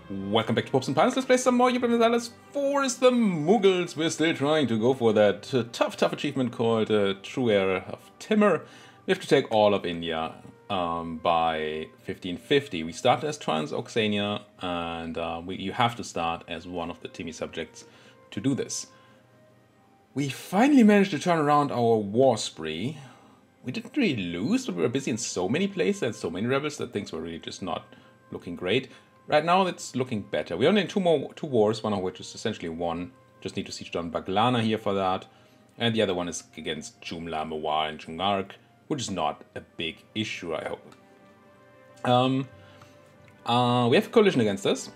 Welcome back to Pops and Pines. Let's play some more Europa Universalis IV. The Mughals. We're still trying to go for that tough achievement called True Heir of Timur. We have to take all of India by 1550. We start as Transoxiana, and you have to start as one of the Timmy subjects to do this. We finally managed to turn around our war spree. We didn't really lose, but we were busy in so many places and so many rebels that things were really just not looking great. Right now, it's looking better. We're only in two wars, one of which is essentially won. Just need to siege down Baglana here for that. And the other one is against Jumla, Mawar, and Jungark, which is not a big issue, I hope. We have a coalition against us.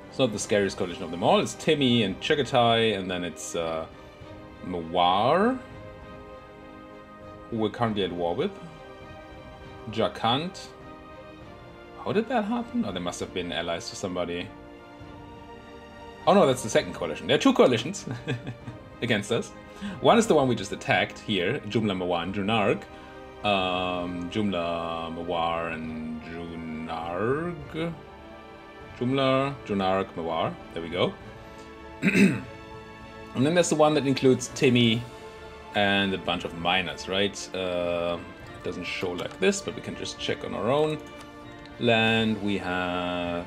It's not the scariest coalition of them all. It's Timmy and Chagatai, and then it's Mawar, who we're currently at war with. Jakant. How did that happen? Oh, they must have been allies to somebody. Oh no, that's the second coalition. There are two coalitions against us. One is the one we just attacked here, Jumla, Mawar, and Junarg. Jumla, Mawar, and Junarg. Jumla, Junarg, Mawar. There we go. And then there's the one that includes Timmy and a bunch of miners, right? It doesn't show like this, but we can just check on our own land. We have...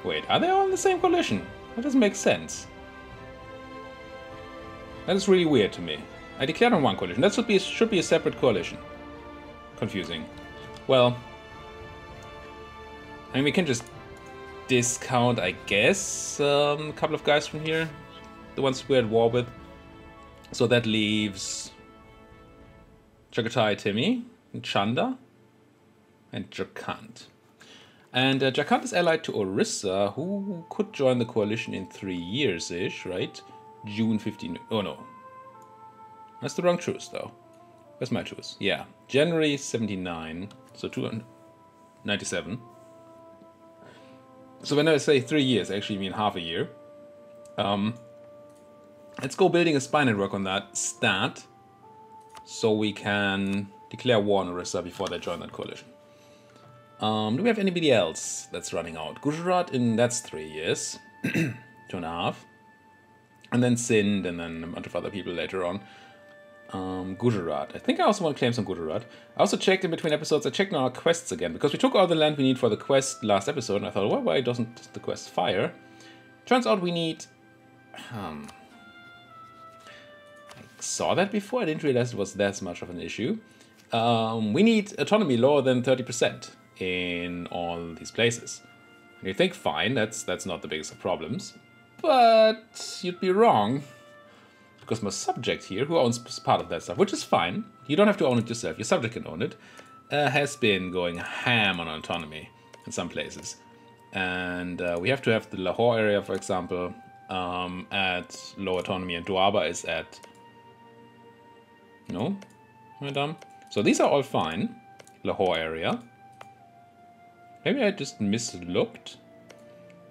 Wait, are they all in the same coalition? That doesn't make sense. That is really weird to me. I declared on one coalition. That should be a separate coalition. Confusing. Well, I mean, we can just discount, I guess, a couple of guys from here. The ones we're at war with. So that leaves Chagatai, Timmy, and Chanda, and Jakant. And Jakant is allied to Orissa, who could join the coalition in 3 years-ish, right? June 15... Oh, no. That's the wrong truce, though. Where's my truce? Yeah. January 79, so 297. So when I say 3 years, I actually mean half a year. Let's go building a spy network on that stat, so we can declare war on Orissa before they join that coalition. Do we have anybody else that's running out? Gujarat, that's 3 years. 2.5. And then Sindh, and then a bunch of other people later on. Gujarat. I think I also want claims on Gujarat. I also checked in between episodes, I checked on our quests again, because we took all the land we need for the quest last episode, and I thought, well, why doesn't the quest fire? Turns out we need... I saw that before, I didn't realize it was that much of an issue. We need autonomy lower than 30% in all these places. And you think, fine, that's not the biggest of problems. But you'd be wrong. Because my subject here, who owns part of that stuff, which is fine, you don't have to own it yourself, your subject can own it, has been going ham on autonomy in some places. And we have to have the Lahore area, for example, at low autonomy, and Doaba is at... No? Am I dumb? So these are all fine. Lahore area. Maybe I just mislooked.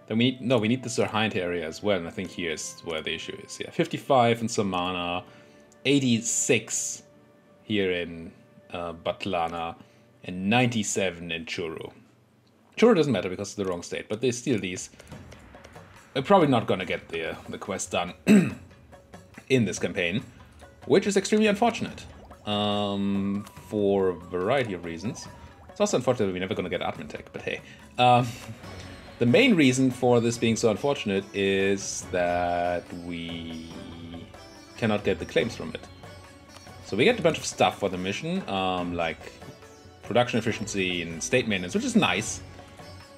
Then we need the Sirhind area as well, and I think here's where the issue is. Yeah, 55 in Samana, 86 here in Batlana, and 97 in Churu. Churu doesn't matter because it's the wrong state, but they steal these. We're probably not gonna get the quest done in this campaign, which is extremely unfortunate for a variety of reasons. It's also unfortunate that we're never gonna get admin tech, but hey. The main reason for this being so unfortunate is that we cannot get the claims from it. So we get a bunch of stuff for the mission, like production efficiency and state maintenance, which is nice.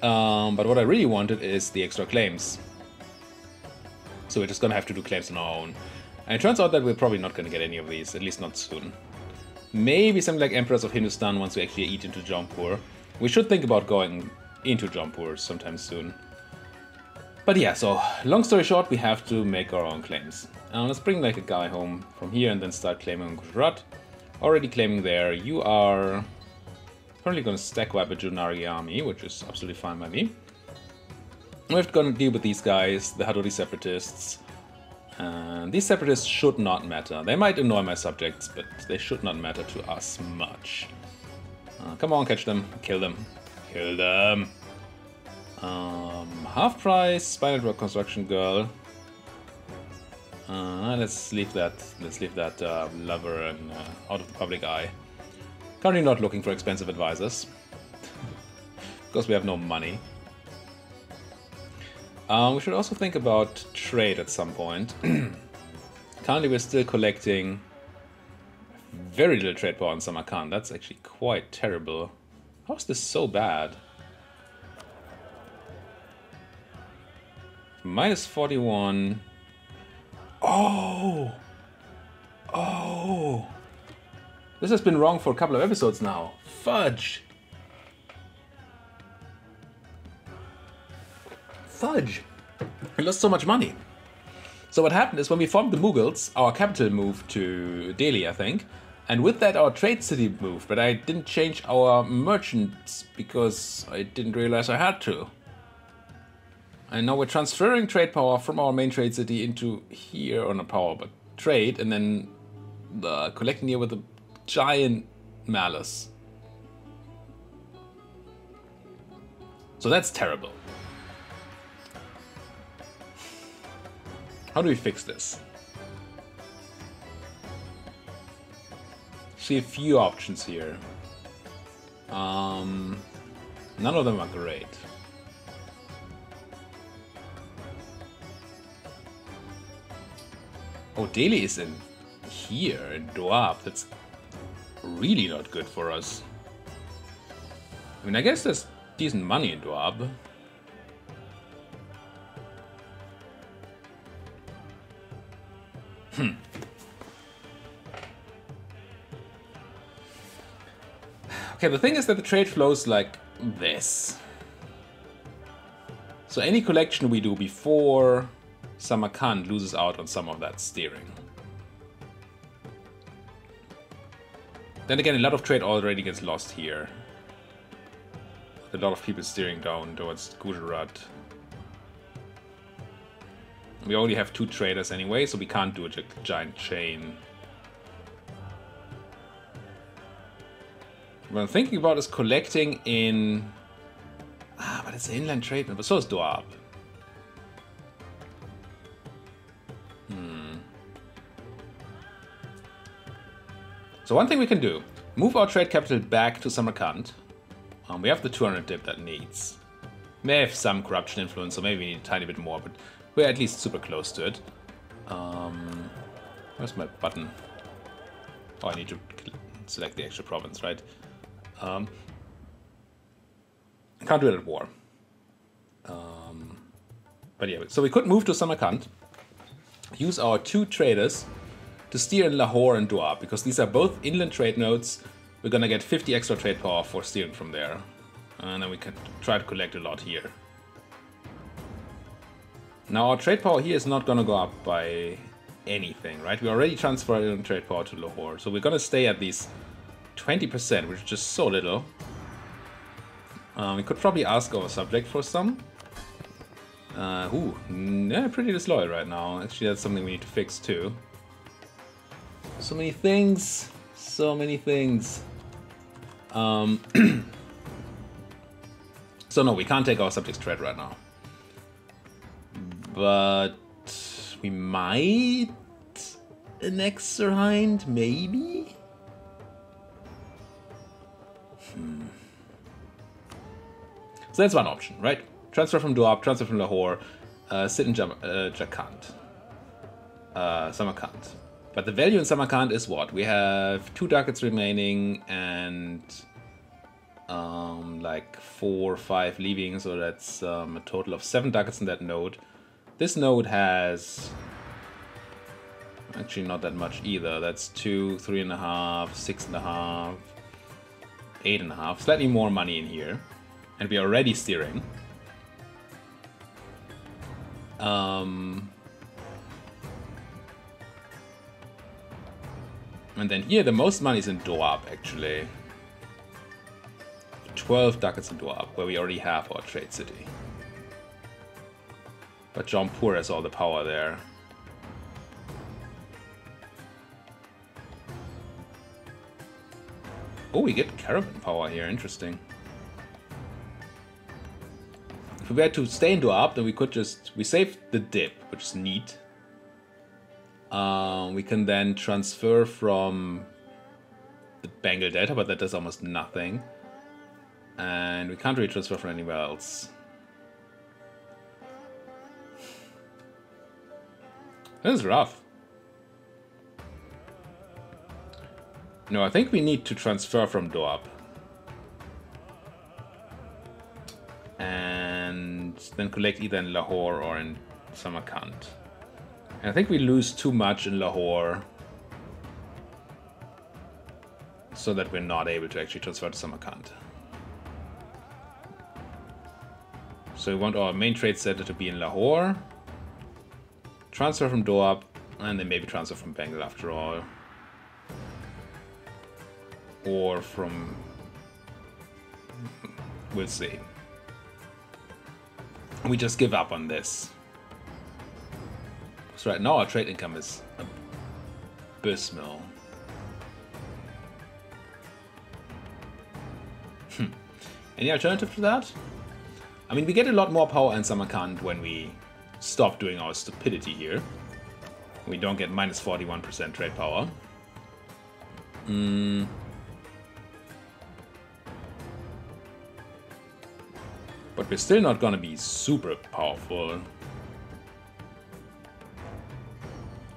But what I really wanted is the extra claims. So we're just gonna have to do claims on our own. And it turns out that we're probably not gonna get any of these, at least not soon. Maybe something like Emperors of Hindustan once we actually eat into Jaunpur. We should think about going into Jaunpur sometime soon. But yeah, so long story short, we have to make our own claims. Let's bring like a guy home from here and then start claiming on Gujarat. Already claiming there. You are currently going to stack wipe a Junari army, which is absolutely fine by me. We're going to deal with these guys, the Hadori separatists. And these separatists should not matter. They might annoy my subjects, but they should not matter to us much. Come on, catch them, kill them. Kill them. Half price, spy network construction girl. Let's leave that. Let's leave that lover and out of the public eye. Currently not looking for expensive advisors because we have no money. We should also think about trade at some point. Currently, we're still collecting very little trade power on Samarkand. That's actually quite terrible. How is this so bad? Minus 41. Oh! Oh! This has been wrong for a couple of episodes now. Fudge! Fudge! We lost so much money. So what happened is when we formed the Mughals, our capital moved to Delhi, I think. And with that, our trade city moved. But I didn't change our merchants because I didn't realize I had to. And now we're transferring trade power from our main trade city into here, or not power, but trade, and then collecting here with a giant malice. So that's terrible. How do we fix this? See a few options here. None of them are great. Oh, Delhi is in here, in Doab. That's really not good for us. I mean, I guess there's decent money in Doab. Okay, the thing is that the trade flows like this. So any collection we do before Samarkand loses out on some of that steering. Then again, a lot of trade already gets lost here. A lot of people steering down towards Gujarat. We only have 2 traders anyway, so we can't do a giant chain. What I'm thinking about is collecting in... but it's an inland trade, but so is Doab. So one thing we can do, move our trade capital back to Samarkand. We have the 200 dip that needs. May have some corruption influence, so maybe we need a tiny bit more, but we're at least super close to it. Where's my button? Oh, I need to select the extra province, right? I can't do it at war. But yeah, so we could move to Samarkand, use our 2 traders to steer in Lahore and Doab, because these are both inland trade nodes. We're gonna get 50 extra trade power for steering from there. And then we can try to collect a lot here. Now our trade power here is not gonna go up by anything, right? We already transferred trade power to Lahore, so we're gonna stay at these 20%, which is just so little. We could probably ask our subject for some. Yeah, pretty disloyal right now. Actually, that's something we need to fix too. So many things. So many things. So no, we can't take our subject's trade right now. But we might annex Sirhind, maybe? So that's one option, right? Transfer from Doab, transfer from Lahore, sit in Samarkand. But the value in Samarkand is what? We have 2 ducats remaining and like 4 or 5 leaving, so that's a total of 7 ducats in that node. This node has actually not that much either. That's 2, 3.5, 6.5, 8.5. Slightly more money in here, and we're already steering. And then here, the most money is in Doab, actually. 12 ducats in Doab, where we already have our trade city. But Jaunpur has all the power there. Oh, we get caravan power here, interesting. If we were to stay in Doab, then we could just... We save the dip, which is neat. We can then transfer from the Bengal data, but that does almost nothing. And we can't really transfer from anywhere else. This is rough. No, I think we need to transfer from Doab. And then collect either in Lahore or in Samarkand. And I think we lose too much in Lahore, so that we're not able to actually transfer to Samarkand. So we want our main trade center to be in Lahore. Transfer from Doab, and then maybe transfer from Bengal after all. Or from... We'll see. We just give up on this. So right now our trade income is abysmal. Any alternative to that? I mean, we get a lot more power in Samarkand when we stop doing our stupidity here. We don't get minus 41% trade power. But we're still not gonna be super powerful.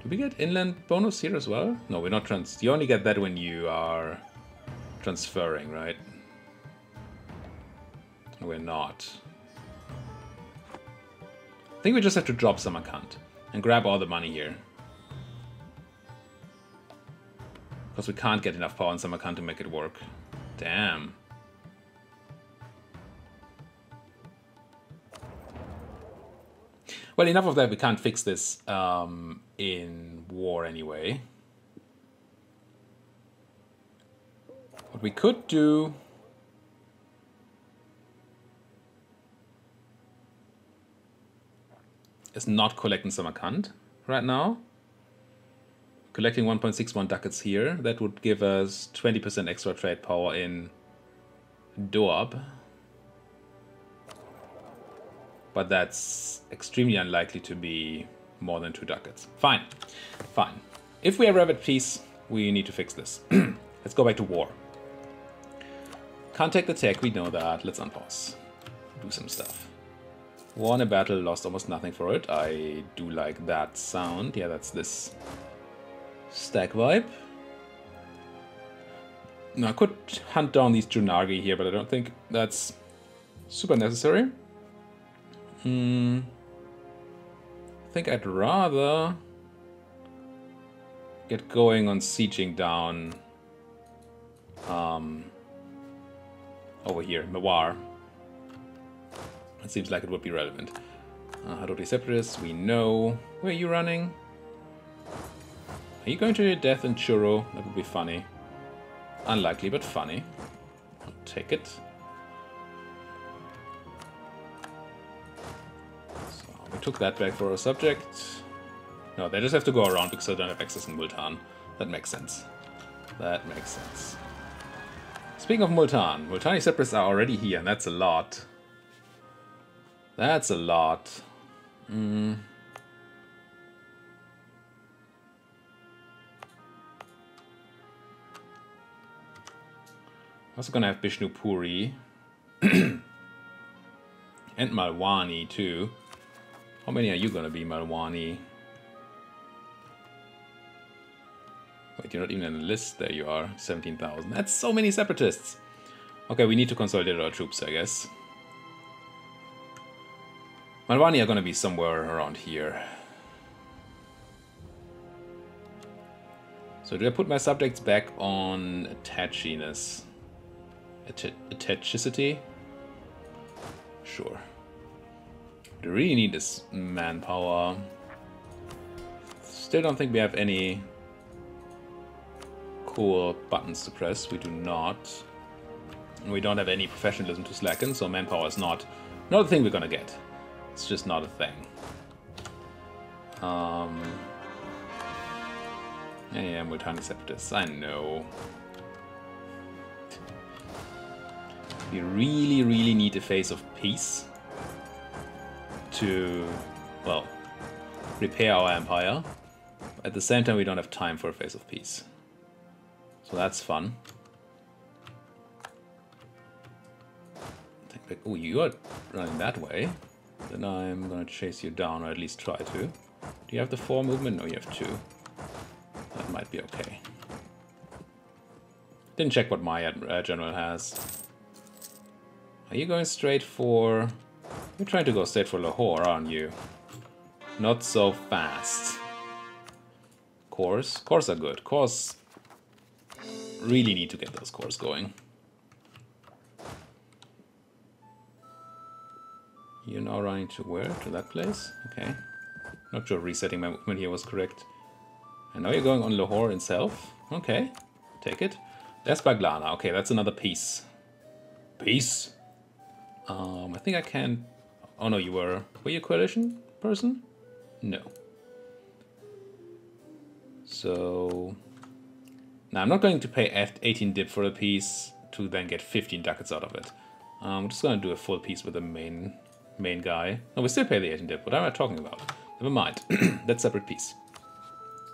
Do we get inland bonus here as well? No, we're not you only get that when you are transferring, right? We're not. I think we just have to drop Samarkand and grab all the money here. Because we can't get enough power in Samarkand to make it work. Damn. Well, enough of that. We can't fix this in war anyway. What we could do... is not collecting Samarkand right now. Collecting 1.61 ducats here. That would give us 20% extra trade power in Doab. But that's extremely unlikely to be more than 2 ducats. Fine. Fine. If we are at peace, we need to fix this. Let's go back to war. Can't take the tech, we know that. Let's unpause. Do some stuff. Won a battle, lost almost nothing for it. I do like that sound. Yeah, that's this stack vibe. Now, I could hunt down these Junagi here, but I don't think that's super necessary. I think I'd rather get going on sieging down over here, Mewar. It seems like it would be relevant. Hadoti Separatists, we know. Where are you running? Are you going to your death in Churro? That would be funny. Unlikely, but funny. I'll take it. So we took that back for a subject. No, they just have to go around because I don't have access in Multan. That makes sense. That makes sense. Speaking of Multan, Multani Separatists are already here, and that's a lot. That's a lot. Also gonna have Bishnu Puri. And Malwani too. How many are you gonna be, Malwani? Wait, you're not even in the list. There you are. 17,000. That's so many separatists. Okay, we need to consolidate our troops, I guess. Malwani are gonna be somewhere around here. So do I put my subjects back on attachiness? Attachicity? Sure. Do we really need this manpower? Still don't think we have any cool buttons to press. We do not. And we don't have any professionalism to slacken, so manpower is not a thing we're gonna get. It's just not a thing. Yeah, Multani Separatists, I know. We really, really need a phase of peace. to, well, repair our empire. At the same time, we don't have time for a phase of peace. So that's fun. Take back. Oh, you are running that way. Then I'm gonna chase you down, or at least try to. Do you have the 4 movement? No, you have 2. That might be okay. Didn't check what my general has. Are you going straight for... You're trying to go straight for Lahore, aren't you? Not so fast. Cores? Cores are good. Cores... Really need to get those cores going. You're now running to where? To that place? Okay. Not sure resetting my movement here was correct. And now you're going on Lahore itself? Okay. Take it. There's Baglana. Okay, that's another piece. Peace. I think I can... Oh no, you were you a coalition person? No. So... Now I'm not going to pay 18 dip for a piece to then get 15 ducats out of it. I'm just going to do a full piece with the main guy. No, we still pay the 18 dip. What am I talking about? Never mind. That's separate piece.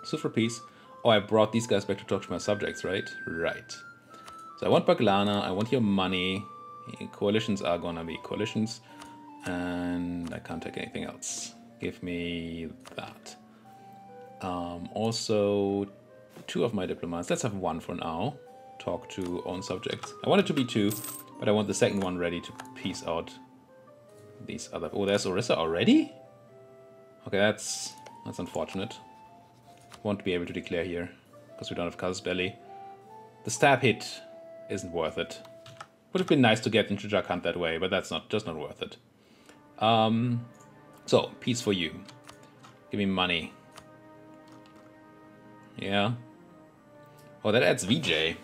So for peace. Oh, I brought these guys back to talk to my subjects, right? Right. So I want Baglana, I want your money. Coalitions are gonna be coalitions. And I can't take anything else. Give me that. Also, 2 of my diplomats. Let's have 1 for now. Talk to own subjects. I want it to be 2, but I want the second one ready to peace out these other... Oh, there's Orissa already? Okay, that's unfortunate. Won't be able to declare here, because we don't have Casus Belli. The stab hit isn't worth it. Would have been nice to get into Jharkhand that way, but that's just not worth it. So, peace for you. Give me money. Yeah. Oh, that adds VJ.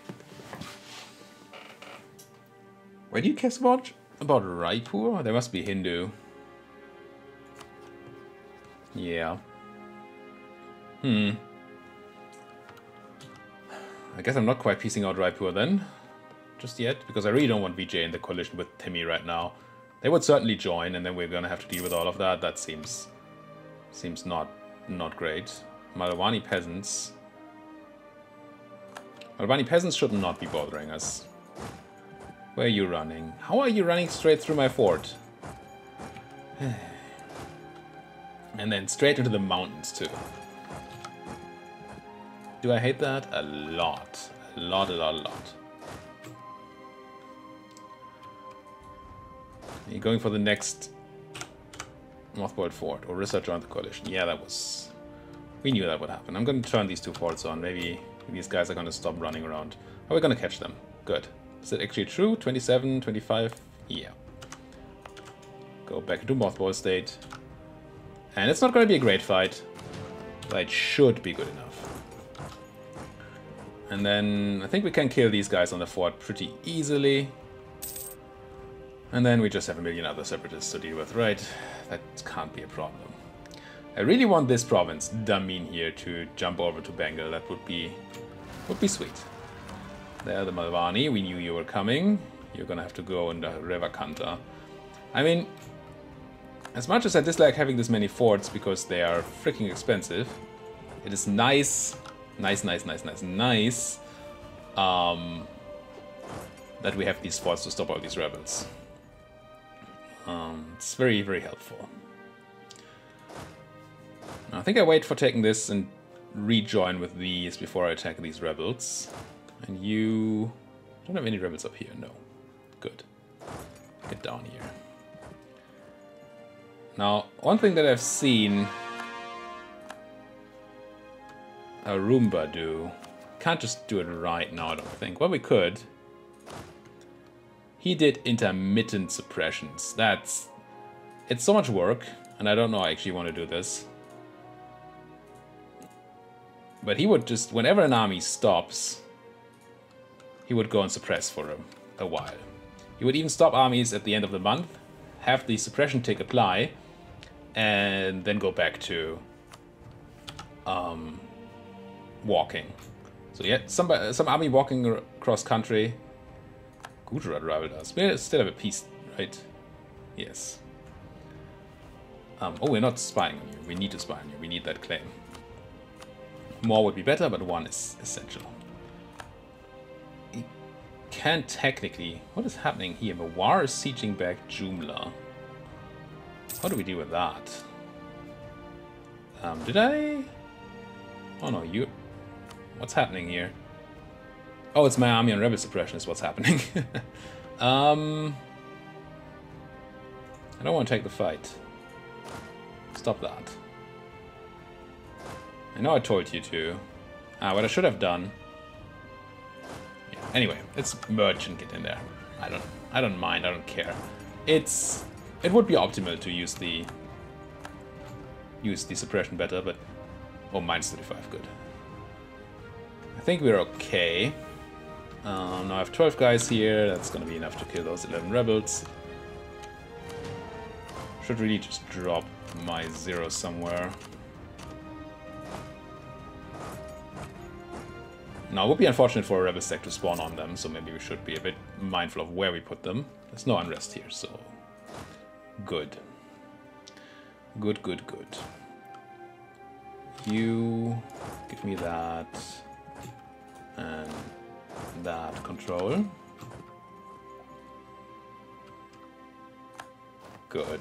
Where do you care so much about Raipur? There must be Hindu. Yeah. I guess I'm not quite piecing out Raipur then. Just yet, because I really don't want VJ in the coalition with Timmy right now. They would certainly join, and then we're gonna have to deal with all of that. That seems not great. Malwani peasants. Malwani peasants should not be bothering us. Where are you running? How are you running straight through my fort? And then straight into the mountains too. Do I hate that? A lot. A lot. Are you going for the next Mothballed Fort? Orissa joined the coalition. Yeah, that was... We knew that would happen. I'm going to turn these 2 forts on. Maybe these guys are going to stop running around. Are we going to catch them? Good. Is it actually true? 27, 25? Yeah. Go back into Mothball state. And it's not going to be a great fight. But it should be good enough. And then I think we can kill these guys on the fort pretty easily. And then we just have a million other separatists to deal with, right? That can't be a problem. I really want this province, Damin here, to jump over to Bengal. That would be sweet. There, the Malwani. We knew you were coming. You're gonna have to go in the Revakanta. I mean, as much as I dislike having this many forts because they are freaking expensive, it is nice that we have these forts to stop all these rebels. It's very, very helpful. I think I wait for taking this and rejoin with these before I attack these rebels. And you... don't have any rebels up here, no. Good. Get down here. Now, one thing that I've seen Arumba do... Can't just do it right now, I don't think. Well, we could. He did intermittent suppressions. It's so much work, and I don't know I actually want to do this. But he would just, whenever an army stops, he would go and suppress for a while. He would even stop armies at the end of the month, have the suppression tick apply, and then go back to walking. So yeah, some army walking across country. Gujarat rivaled us. We still have a peace, right? Yes. Oh, we're not spying on you. We need to spy on you. We need that claim. More would be better, but 1 is essential. We can technically... What is happening here? Mawar is sieging back Jumla. How do we deal with that? Did I... Oh no, you... What's happening here? Oh, it's my army on rebel suppression is what's happening. I don't want to take the fight. Stop that. I know I told you to. What I should have done... Yeah. Anyway, let's merge and get in there. I don't mind, I don't care. It would be optimal to use the suppression better, but... Oh, minus 35, good. I think we're okay. Now I have 12 guys here, that's gonna be enough to kill those 11 rebels. Should really just drop my 0 somewhere. Now it would be unfortunate for a rebel stack to spawn on them, so maybe we should be a bit mindful of where we put them. There's no unrest here, so... Good. Good, good, good. You... give me that... and... that control. Good.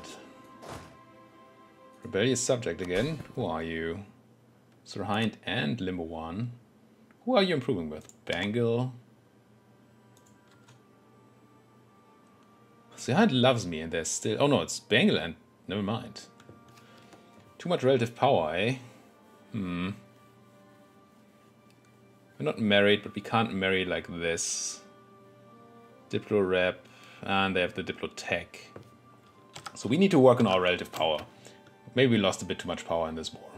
Rebellious subject again. Who are you? Surhind and Limbo 1. Who are you improving with? Bangle. Surhind loves me and there's still... Oh no, it's Bangle and... Never mind. Too much relative power, eh? We're not married, but we can't marry like this. Diplo rep, and they have the Diplo tech. So we need to work on our relative power. Maybe we lost a bit too much power in this war.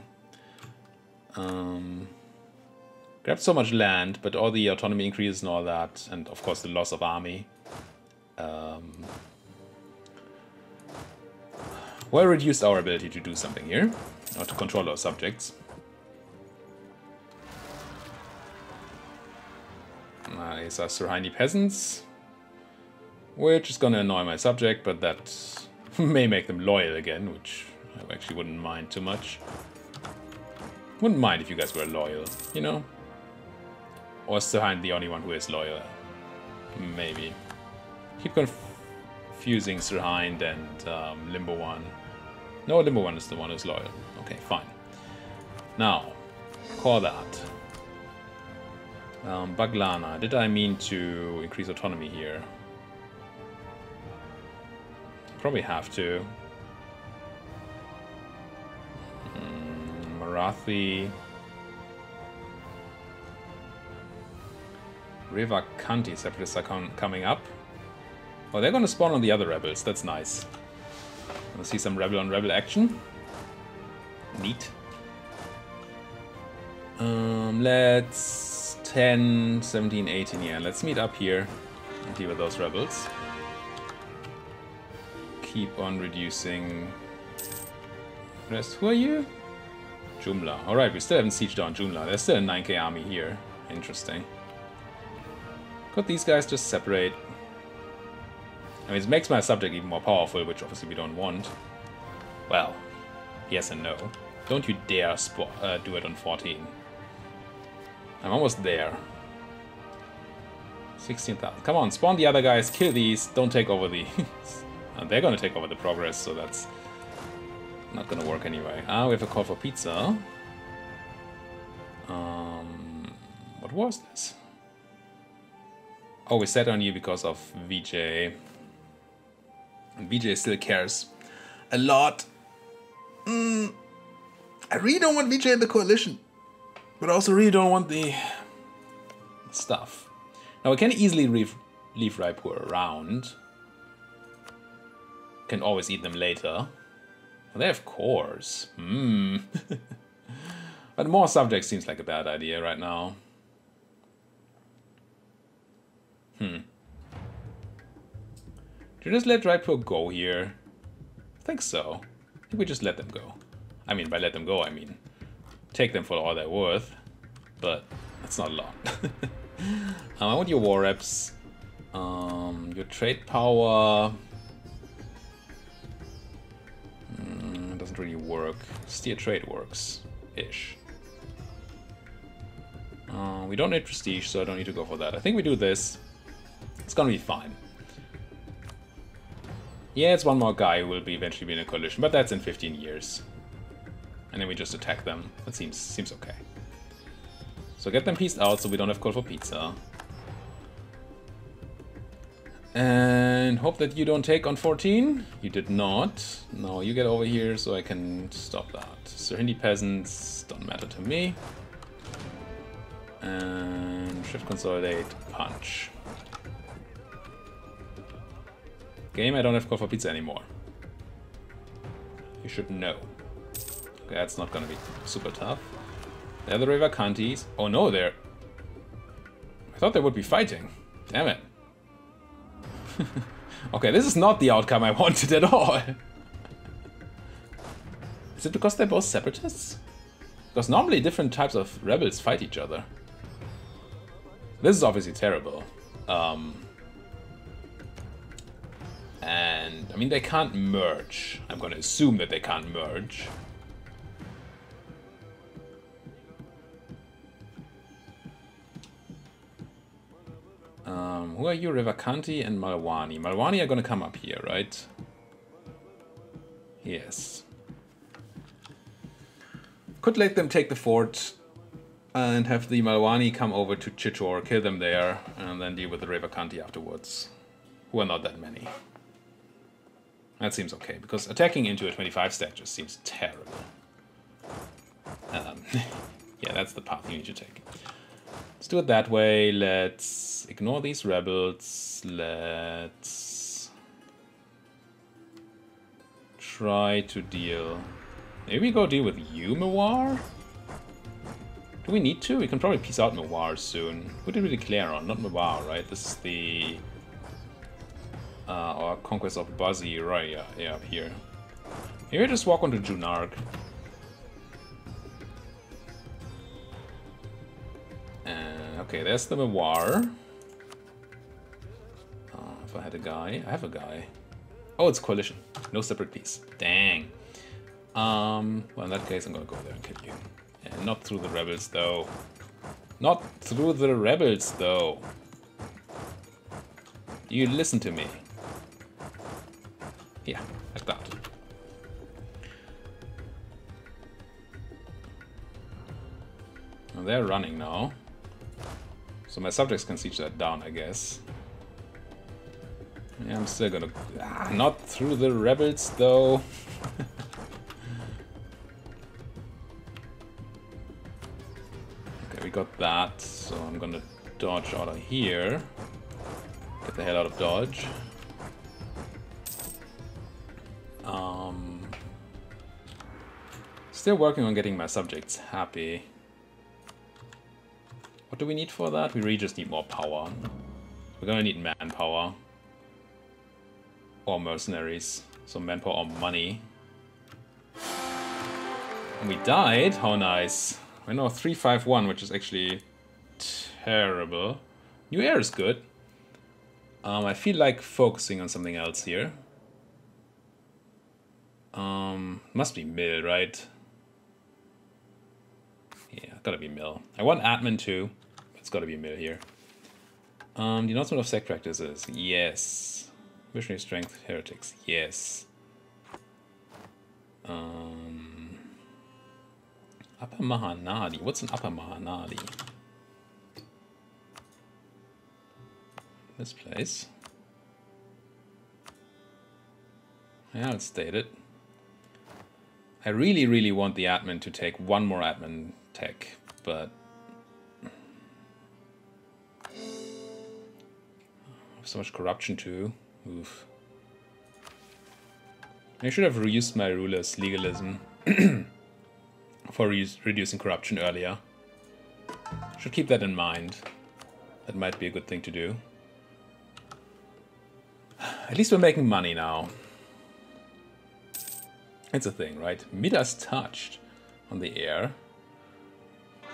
Grabbed so much land, but all the autonomy increases and all that, and of course the loss of army. Well, reduced our ability to do something here, or to control our subjects. These are Surhindi peasants, which is gonna annoy my subject, but that may make them loyal again, which I actually wouldn't mind too much. Wouldn't mind if you guys were loyal, you know? Or is Surhind the only one who is loyal? Maybe. Keep confusing Surhind and Limbo 1. No, Limbo 1 is the one who's loyal. Okay, fine. Now, call that. Baglana. Did I mean to increase autonomy here? Probably have to. Marathi. Revakanti separatists are coming up. Oh, they're gonna spawn on the other rebels. That's nice. Wanna see some rebel on rebel action? Neat. Let's 10, 17, 18, yeah. Let's meet up here and deal with those rebels. Keep on reducing. Rest, who are you? Jumla. Alright, we still haven't sieged down Jumla. There's still a 9k army here. Interesting. Could these guys just separate? I mean, it makes my subject even more powerful, which obviously we don't want. Well, yes and no. Don't you dare do it on 14. I'm almost there. 16,000. Come on, spawn the other guys, kill these, don't take over these. And they're gonna take over the progress, so that's not gonna work anyway. Ah, we have a call for pizza. What was this? Oh, we set on you because of VJ. And VJ still cares a lot. I really don't want VJ in the coalition. But I also really don't want the stuff. Now we can easily leave Raipur around. Can always eat them later. Well, they have cores. But more subjects seems like a bad idea right now. Did you just let Raipur go here? I think so. I think we just let them go. I mean, by let them go, I mean take them for all they're worth, but that's not a lot. I want your war reps, your trade power. doesn't really work. Steer trade works. Ish. We don't need prestige, so I don't need to go for that. I think we do this. It's gonna be fine. Yeah, it's one more guy who will be eventually be in a coalition, but that's in 15 years. And then we just attack them. That seems okay. So get them pieced out so we don't have call for pizza. And hope that you don't take on 14. You did not. No, you get over here so I can stop that. So Hindi peasants don't matter to me. And shift consolidate, punch. Game, I don't have call for pizza anymore. You should know. Okay, that's not gonna be super tough. They're the Revacantis. Oh no, they're... I thought they would be fighting. Damn it. Okay, this is not the outcome I wanted at all. Is it because they're both separatists? Because normally different types of rebels fight each other. This is obviously terrible. And, I mean, they can't merge. I'm gonna assume that they can't merge. Who are you? Revacanti and Malwani. Malwani are gonna come up here, right? Yes. Could let them take the fort and have the Malwani come over to Chitor, kill them there, and then deal with the Revacanti afterwards. Who are not that many. That seems okay, because attacking into a 25 stack just seems terrible. Yeah, that's the path you need to take. Let's do it that way. Let's ignore these rebels. Let's try to deal... Maybe go deal with you, Mawar? Do we need to? We can probably piece out Mawar soon. Who did we declare on? Not Mawar, right? This is the... our Conquest of Buzzy, right? Yeah, up here. Maybe I just walk onto Junark. Okay, there's the Mawar. If I had a guy... I have a guy. Oh, it's coalition. No separate piece. Dang. Well, in that case, I'm gonna go there and kill you. And not through the rebels, though. Not through the rebels, though. You listen to me. Yeah, like that. Well, they're running now. So my subjects can siege that down, I guess. Yeah, I'm still gonna... not through the rebels, though. Okay, we got that. So I'm gonna dodge out of here. Get the hell out of dodge. Still working on getting my subjects happy. What do we need for that? We really just need more power. We're gonna need manpower. Or mercenaries. So manpower or money. And we died? How nice. We're now 351, which is actually terrible. New air is good. I feel like focusing on something else here. Must be mill, right? Yeah, gotta be mill. I want admin too. It's gotta be mill here. The announcement of sect practices. Yes. Missionary strength heretics. Yes. Upper Mahanadi. What's an Upper Mahanadi? This place. Yeah, let's state it. I really, really want the admin to take one more admin tech, but... so much corruption too. Oof. I should have reused my ruler's legalism for reducing corruption earlier. Should keep that in mind. That might be a good thing to do. At least we're making money now. It's a thing, right? Midas touched on the air.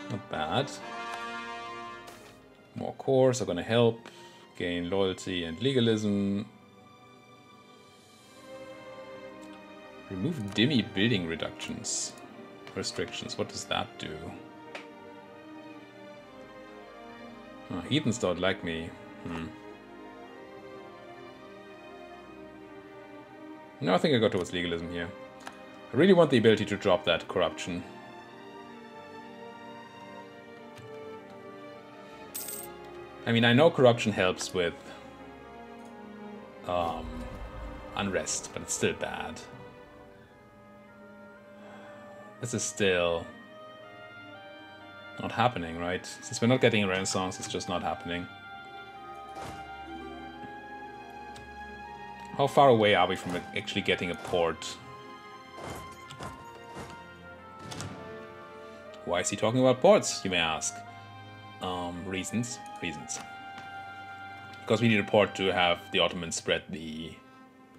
Not bad. More cores are gonna help. Gain loyalty and legalism. Remove Dimmy building restrictions. What does that do? Oh, heathens don't like me. No, I think I go towards legalism here. I really want the ability to drop that corruption. I mean, I know corruption helps with unrest, but it's still bad. This is still not happening, right? Since we're not getting a Renaissance, it's just not happening. How far away are we from actually getting a port? Why is he talking about ports, you may ask? Reasons. Because we need a port to have the Ottomans spread the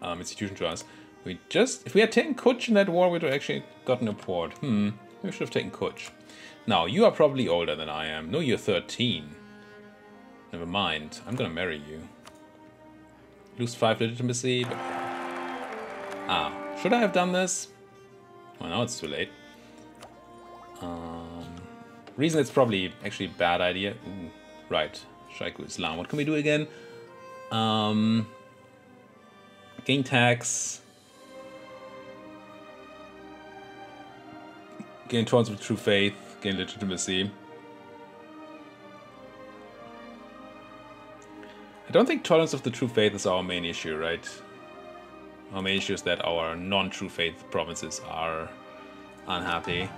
institution to us. If we had taken Kuch in that war, we'd have actually gotten a port. We should have taken Kuch. Now, you are probably older than I am. No, you're 13. Never mind. I'm gonna marry you. Lose 5 legitimacy, but... should I have done this? Well, now it's too late. Reason it's probably actually a bad idea. Ooh, right. Shaiku Islam. What can we do again? Gain tax. Gain tolerance of true faith. Gain legitimacy. I don't think tolerance of the true faith is our main issue, right? Our main issue is that our non-true faith provinces are unhappy.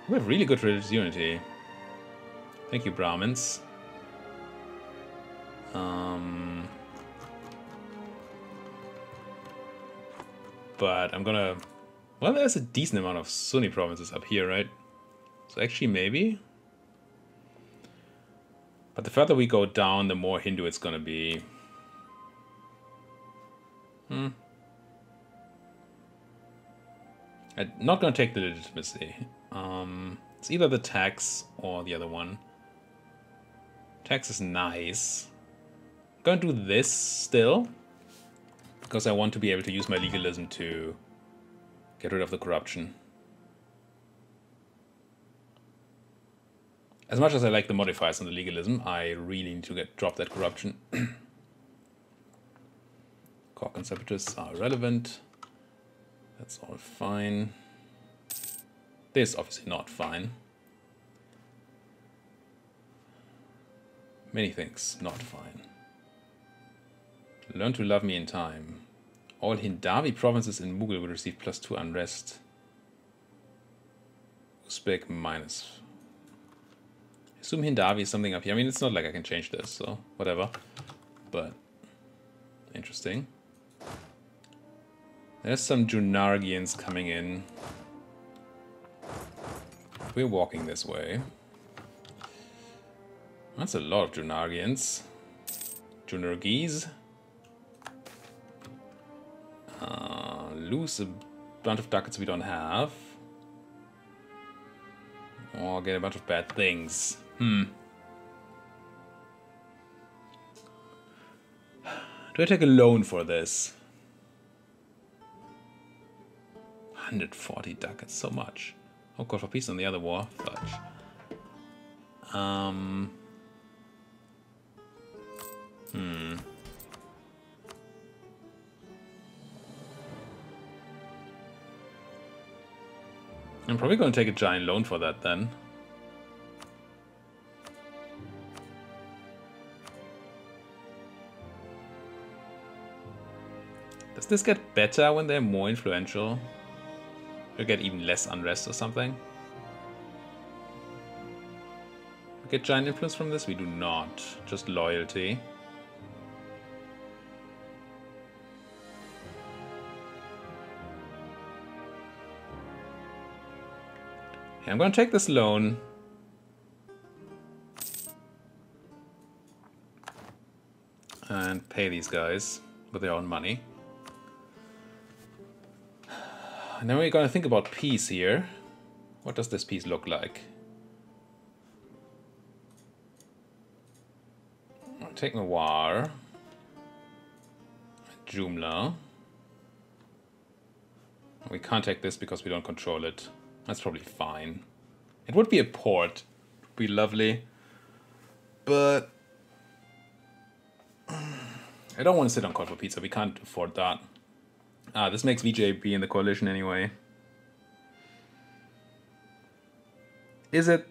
We have really good religious unity. Thank you, Brahmins. But I'm gonna... Well, there's a decent amount of Sunni provinces up here, right? So actually, maybe? But the further we go down, the more Hindu it's gonna be. I'm not gonna take the legitimacy. It's either the tax or the other one. Tax is nice. I'm gonna do this still, because I want to be able to use my legalism to get rid of the corruption. As much as I like the modifiers on the legalism, I really need to drop that corruption. Cork and separatists are relevant. That's all fine. This is obviously not fine. Many things not fine. Learn to love me in time. All Hindavi provinces in Mughal will receive +2 unrest. Uzbek minus. I assume Hindavi is something up here. I mean, it's not like I can change this, so whatever. But interesting. There's some Junargians coming in. We're walking this way. That's a lot of Junargians. Junargis. Lose a bunch of ducats we don't have. Or get a bunch of bad things. Do I take a loan for this? 140 ducats, so much. Oh, call for peace on the other war. Fudge. I'm probably going to take a giant loan for that then. Does this get better when they're more influential? Or get even less unrest or something? We get giant influence from this? We do not. Just loyalty. Okay, I'm going to take this loan. And pay these guys with their own money. And then we're going to think about peace here. What does this peace look like? I'll take Nawar. Jumla. We can't take this because we don't control it. That's probably fine. It would be a port. It would be lovely. But I don't want to sit on call for pizza. We can't afford that. This makes VJ be in the coalition anyway. Is it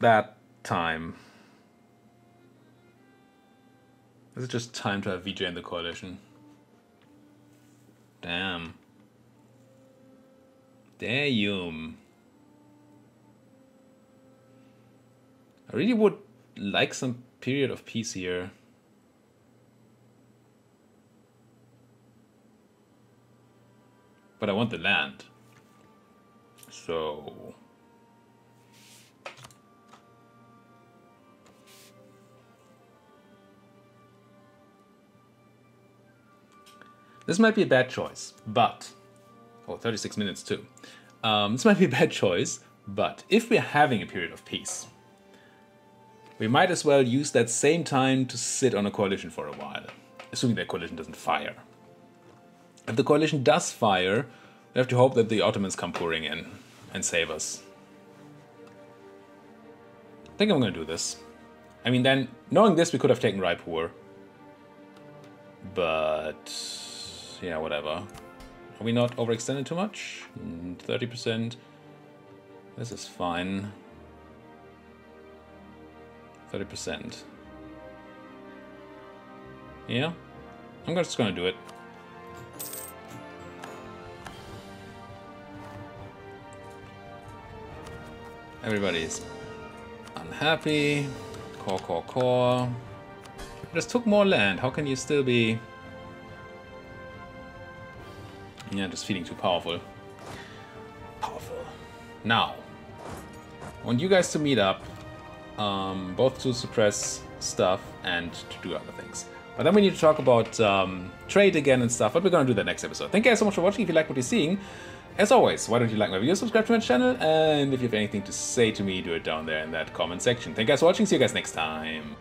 that time? Is it just time to have VJ in the coalition? Damn. Damn. I really would like some period of peace here. But I want the land. So... this might be a bad choice, but... oh, 36 minutes too. This might be a bad choice, but if we're having a period of peace, we might as well use that same time to sit on a coalition for a while, assuming that coalition doesn't fire. If the coalition does fire, we have to hope that the Ottomans come pouring in and save us. I think I'm going to do this. I mean, then, knowing this, we could have taken Raipur. But... yeah, whatever. Are we not overextended too much? 30%. This is fine. 30%. Yeah? I'm just gonna do it. Everybody's unhappy. Core. Just took more land. How can you still be... yeah, just feeling too powerful. Now, I want you guys to meet up, both to suppress stuff and to do other things. But then we need to talk about trade again and stuff, but we're going to do that next episode. Thank you guys so much for watching. If you like what you're seeing, as always, why don't you like my video, subscribe to my channel, and if you have anything to say to me, do it down there in that comment section. Thank you guys for watching. See you guys next time.